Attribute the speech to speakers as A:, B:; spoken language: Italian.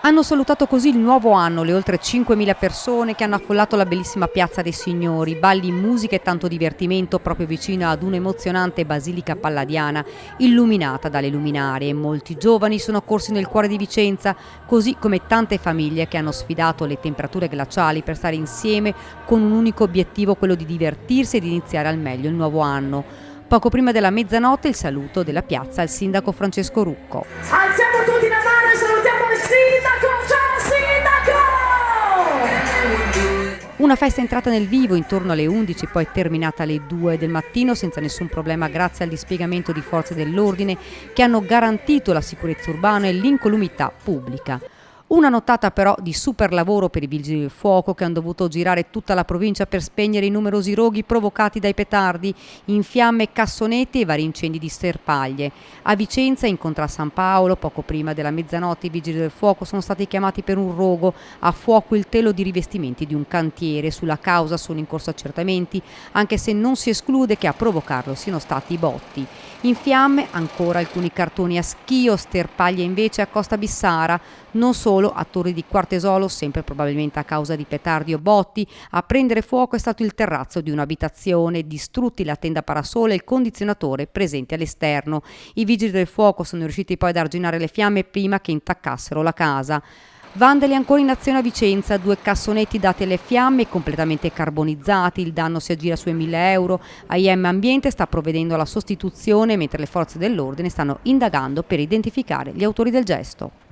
A: Hanno salutato così il nuovo anno le oltre 5.000 persone che hanno affollato la bellissima Piazza dei Signori, balli, musica e tanto divertimento proprio vicino ad un'emozionante Basilica Palladiana illuminata dalle luminarie. Molti giovani sono corsi nel cuore di Vicenza, così come tante famiglie che hanno sfidato le temperature glaciali per stare insieme con un unico obiettivo, quello di divertirsi e di iniziare al meglio il nuovo anno. Poco prima della mezzanotte il saluto della piazza al sindaco Francesco Rucco.
B: Alziamo tutti la mano e salutiamo il sindaco! Ciao sindaco!
A: Una festa entrata nel vivo intorno alle 11, poi terminata alle 2 del mattino senza nessun problema grazie al dispiegamento di forze dell'ordine che hanno garantito la sicurezza urbana e l'incolumità pubblica. Una nottata però di super lavoro per i vigili del fuoco che hanno dovuto girare tutta la provincia per spegnere i numerosi roghi provocati dai petardi, in fiamme, cassonetti e vari incendi di sterpaglie. A Vicenza, in Contra San Paolo, poco prima della mezzanotte, i vigili del fuoco sono stati chiamati per un rogo. A fuoco il telo di rivestimenti di un cantiere. Sulla causa sono in corso accertamenti, anche se non si esclude che a provocarlo siano stati i botti. In fiamme ancora alcuni cartoni a Schio, sterpaglie invece a Costa Bissara. Non solo, a Torri di Quartesolo, sempre probabilmente a causa di petardi o botti, a prendere fuoco è stato il terrazzo di un'abitazione, distrutti la tenda parasole e il condizionatore presenti all'esterno. I vigili del fuoco sono riusciti poi ad arginare le fiamme prima che intaccassero la casa. Vandali ancora in azione a Vicenza, 2 cassonetti dati alle fiamme completamente carbonizzati, il danno si aggira sui 1.000 euro. AIM Ambiente sta provvedendo alla sostituzione mentre le forze dell'ordine stanno indagando per identificare gli autori del gesto.